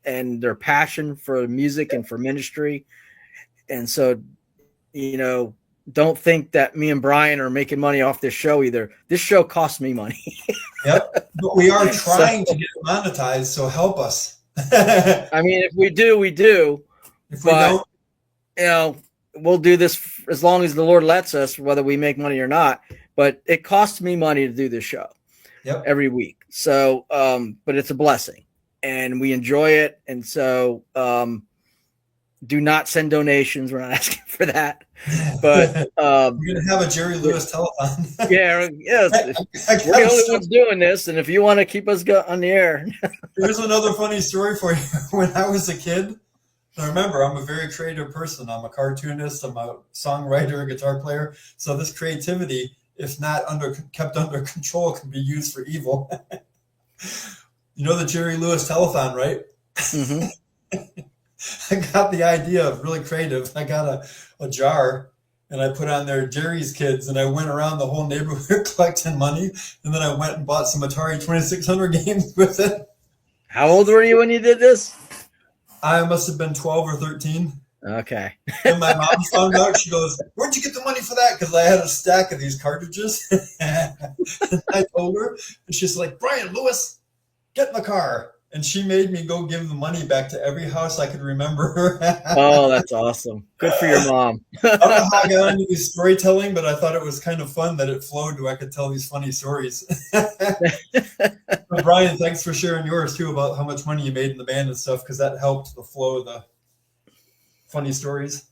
and their passion for music and for ministry. And so, don't think that me and Bryan are making money off this show either. This show costs me money. Yep. But we are trying to get it monetized, so help us. I mean, if we do, we do. If we don't, we'll do this as long as the Lord lets us, whether we make money or not. But it costs me money to do this show every week. So, but it's a blessing and we enjoy it. And so, do not send donations. We're not asking for that, but we're going to have a Jerry Lewis telethon. Yes. We're the only ones doing this. And if you want to keep us on the air. Here's another funny story for you. When I was a kid, now remember, I'm a very creative person. I'm a cartoonist. I'm a songwriter, a guitar player. So this creativity, if not kept under control, can be used for evil. You know the Jerry Lewis telethon, right? Mm-hmm. I got the idea of really creative. I got a jar and I put on there Jerry's Kids, and I went around the whole neighborhood collecting money, and then I went and bought some Atari 2600 games with it. How old were you when you did this? I must have been 12 or 13. Okay. And my mom found out. She goes, where'd you get the money for that? Because I had a stack of these cartridges. I told her, and she's like, Bryan Lewis, get in the car. And she made me go give the money back to every house I could remember. Oh, that's awesome. Good for your mom. I don't know how I got into these storytelling, but I thought it was kind of fun that it flowed where I could tell these funny stories. Bryan, thanks for sharing yours too about how much money you made in the band and stuff, because that helped the flow of the funny stories.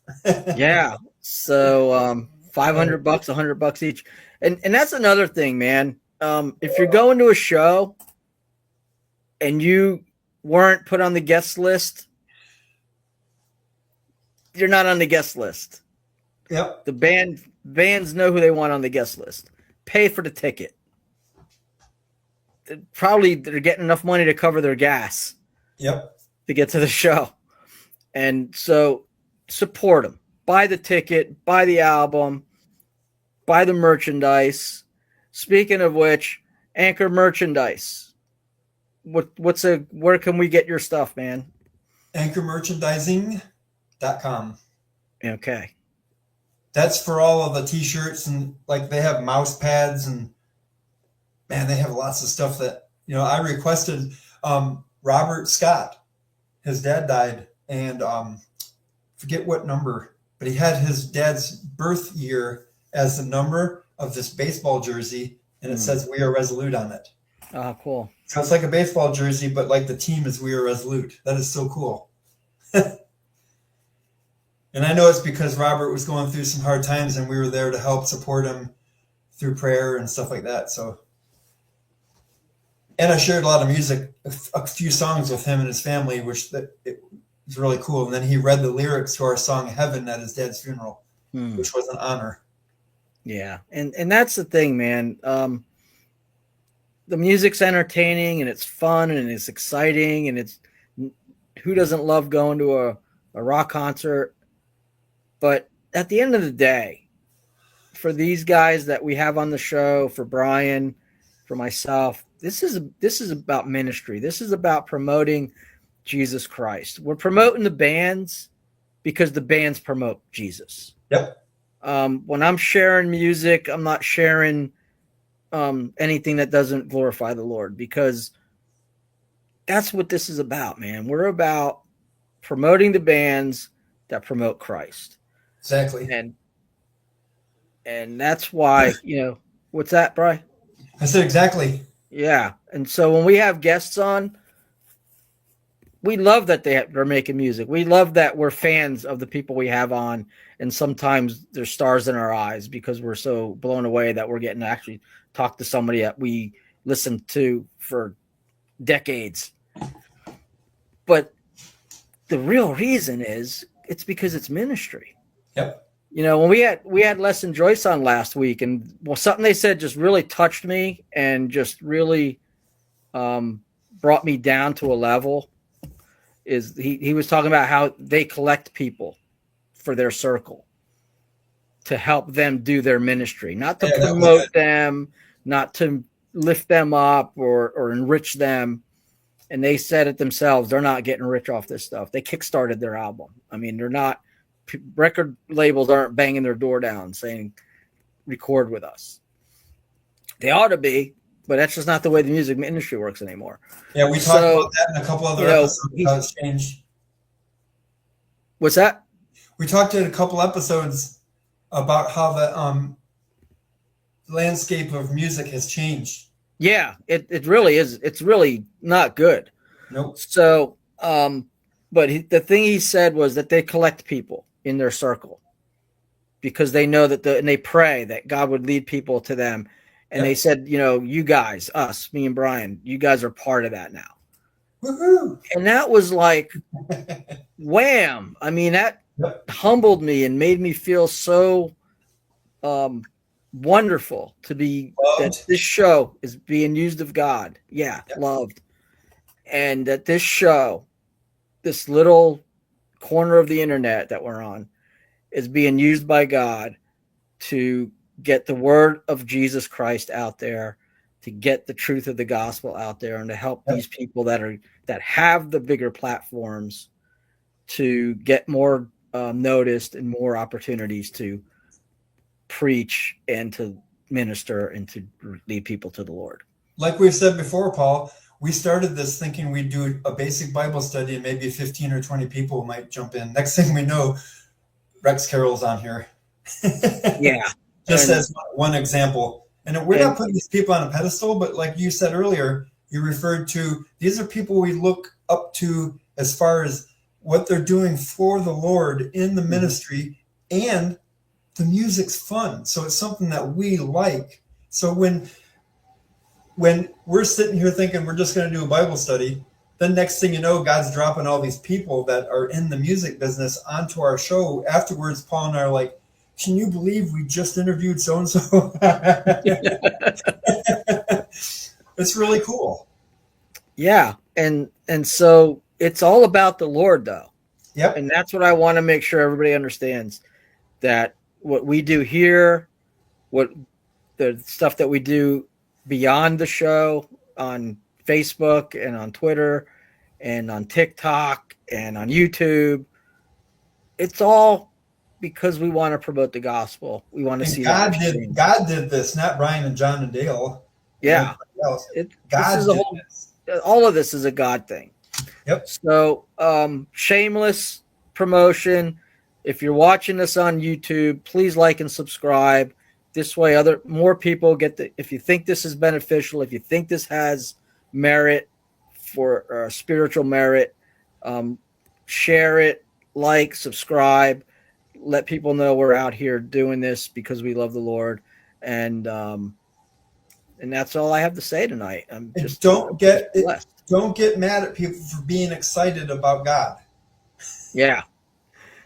Yeah. So 500 bucks, $100 each. And that's another thing, man. If you're going to a show and you weren't put on the guest list, you're not on the guest list. Yep. The bands know who they want on the guest list. Pay for the ticket. Probably they're getting enough money to cover their gas. Yep. To get to the show. And so support them. Buy the ticket, buy the album, buy the merchandise. Speaking of which, Anchor merchandise. Where can we get your stuff, man? Anchormerchandising.com. Okay. That's for all of the t-shirts, and like they have mouse pads, and man, they have lots of stuff that, I requested. Robert Scott, his dad died, and forget what number, but he had his dad's birth year as the number of this baseball jersey, and it says "We Are Resolute" on it. Oh, cool. So it's like a baseball jersey, but like the team is "We Are Resolute." That is so cool. And I know it's because Robert was going through some hard times, and we were there to help support him through prayer and stuff like that. So, and I shared a lot of music, a few songs with him and his family, it was really cool. And then he read the lyrics to our song "Heaven" at his dad's funeral, which was an honor. Yeah, and that's the thing, man. The music's entertaining and it's fun and it's exciting, and it's who doesn't love going to a rock concert? But at the end of the day, for these guys that we have on the show, for Bryan, for myself, this is about ministry. This is about promoting Jesus Christ. We're promoting the bands because the bands promote Jesus. Yep. When I'm sharing music, I'm not sharing anything that doesn't glorify the Lord, because that's what this is about, man. We're about promoting the bands that promote Christ. Exactly. And that's why, what's that, Bryan? I said exactly. Yeah. And so when we have guests on, we love that they're making music. We love that we're fans of the people we have on. And sometimes there's stars in our eyes because we're so blown away that we're getting to actually talk to somebody that we listened to for decades. But the real reason is it's because it's ministry. Yep. When we had Les and Joyce on last week, and something they said just really touched me and just really brought me down to a level. Is he was talking about how they collect people for their circle to help them do their ministry, not to promote them, not to lift them up or enrich them. And they said it themselves, they're not getting rich off this stuff. They kickstarted their album. I mean, they're not, record labels aren't banging their door down saying, record with us. They ought to be, but that's just not the way the music industry works anymore. Yeah, we talked about that in a couple other episodes, how it's changed. What's that? We talked in a couple episodes about how the landscape of music has changed. Yeah, it really is. It's really not good. Nope. So, but the thing he said was that they collect people in their circle because they know that and they pray that God would lead people to them. And they said, you guys, us, me and Bryan, you guys are part of that now. Woohoo! And that was like, wham. I mean, that humbled me and made me feel so wonderful to be loved. That this show is being used of God. Yeah, loved. And that this show, this little corner of the internet that we're on, is being used by God to get the word of Jesus Christ out there, to get the truth of the gospel out there, and to help these people that have the bigger platforms to get more noticed and more opportunities to preach and to minister and to lead people to the Lord. Like we've said before, Paul, we started this thinking we'd do a basic Bible study and maybe 15 or 20 people might jump in. Next thing we know, Rex Carroll's on here. Yeah. Just as one example. And we're not putting these people on a pedestal, but like you said earlier, you referred to, these are people we look up to as far as what they're doing for the Lord in the ministry and the music's fun. So it's something that we like. So when we're sitting here thinking we're just going to do a Bible study, then next thing you know, God's dropping all these people that are in the music business onto our show. Afterwards, Paul and I are like, can you believe we just interviewed so-and-so? It's really cool. Yeah. And so it's all about the Lord, though. Yep. And that's what I want to make sure everybody understands, that what we do here, what the stuff that we do beyond the show on Facebook and on Twitter and on TikTok and on YouTube, it's all because we want to promote the gospel. We want to see God did this, not Bryan and John and Dale. Yeah. All of this is a God thing. Yep. So shameless promotion. If you're watching this on YouTube, please like and subscribe. This way more people get if you think this is beneficial, if you think this has merit for spiritual merit, share it, like, subscribe, let people know we're out here doing this because we love the Lord. And that's all I have to say tonight. Don't get mad at people for being excited about God. Yeah.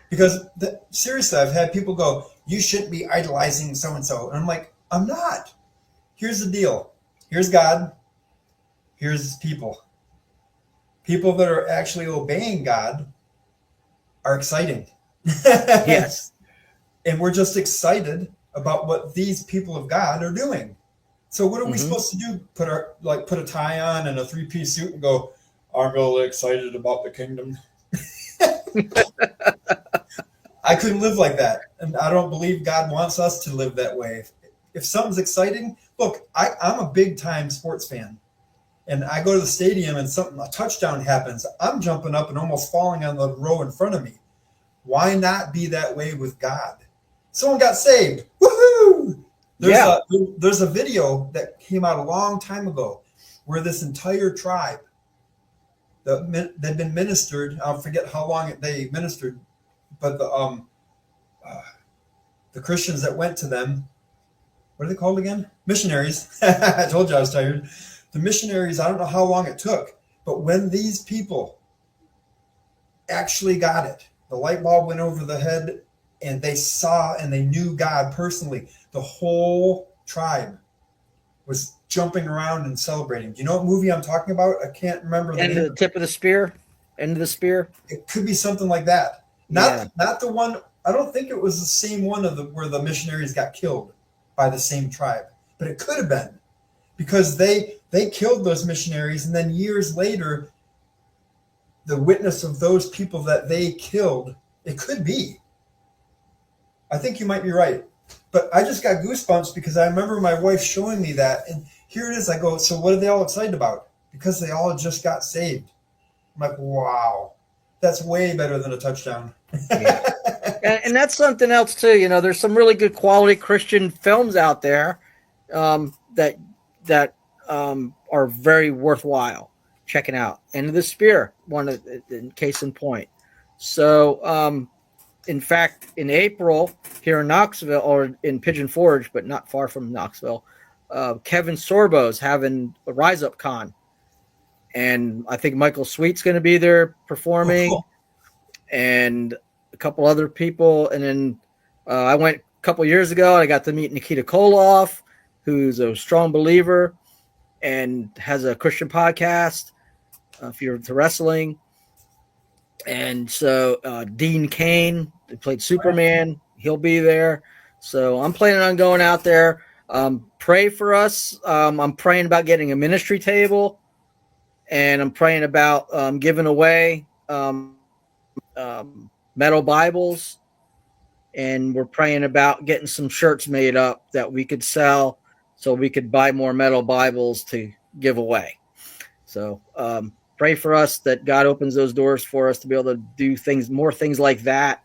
Because seriously, I've had people go, you shouldn't be idolizing so-and-so. And I'm like, I'm not. Here's the deal. Here's God. Here's his people. People that are actually obeying God are exciting. Yes. And we're just excited about what these people of God are doing. So what are we supposed to do? Put a tie on and a 3-piece suit and go, I'm really excited about the kingdom. I couldn't live like that. And I don't believe God wants us to live that way. If something's exciting, look, I'm a big time sports fan. And I go to the stadium and a touchdown happens. I'm jumping up and almost falling on the row in front of me. Why not be that way with God? Someone got saved. Woohoo! There's a video that came out a long time ago where this entire tribe, they've been ministered. I forget how long they ministered, but the Christians that went to them, what are they called again? Missionaries. I told you I was tired. The missionaries, I don't know how long it took, but when these people actually got it, the light bulb went over the head and they saw and they knew God personally, the whole tribe was jumping around and celebrating. Do you know what movie I'm talking about? I can't remember the name. Tip of the spear? End of the spear? It could be something like that. Not the one, I don't think it was the same one where the missionaries got killed by the same tribe, but it could have been because they killed those missionaries, and then years later, the witness of those people that they killed, it could be. I think you might be right. But I just got goosebumps because I remember my wife showing me that, and here it is. I go, so what are they all excited about? Because they all just got saved. I'm like, wow, that's way better than a touchdown. Yeah. And that's something else too. You know, there's some really good quality Christian films out there that are very worthwhile checking out. End of the Spear, in case in point. So, in fact, in April here in Knoxville, or in Pigeon Forge, but not far from Knoxville, Kevin Sorbo's having a Rise Up Con, and I think Michael Sweet's going to be there performing, and a couple other people. And then I went a couple years ago, and I got to meet Nikita Koloff, who's a strong believer and has a Christian podcast. If you're into wrestling. And so Dean Cain, who played Superman, he'll be there. So I'm planning on going out there. Pray for us. I'm praying about getting a ministry table, and I'm praying about giving away metal Bibles, and we're praying about getting some shirts made up that we could sell so we could buy more metal Bibles to give away. So pray for us that God opens those doors for us to be able to do more things like that,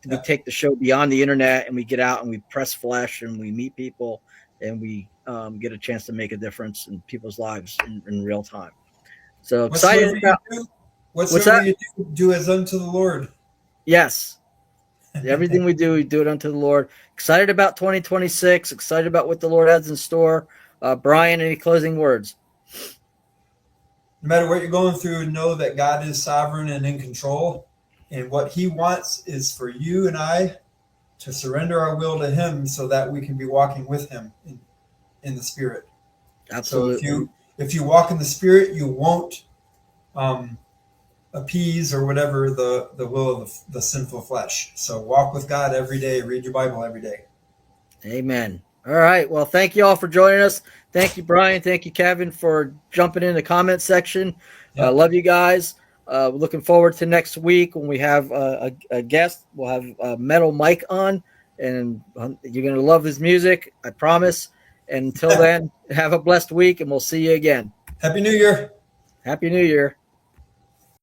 we take the show beyond the internet and we get out and we press flesh and we meet people and we get a chance to make a difference in people's lives in real time. So excited about whatsoever you do as unto the Lord. Yes. Everything we do it unto the Lord. Excited about 2026. Excited about what the Lord has in store. Bryan, any closing words? No matter what you're going through, know that God is sovereign and in control. And what he wants is for you and I to surrender our will to him so that we can be walking with him in the spirit. Absolutely. So if you walk in the spirit, you won't appease or whatever the will of the sinful flesh. So walk with God every day. Read your Bible every day. Amen. All right. Well, thank you all for joining us. Thank you, Bryan. Thank you, Kevin, for jumping in the comment section. Yep. Love you guys. Looking forward to next week when we have a guest. We'll have Metal Mike on, and you're going to love his music. I promise. And until then, have a blessed week, and we'll see you again. Happy New Year. Happy New Year.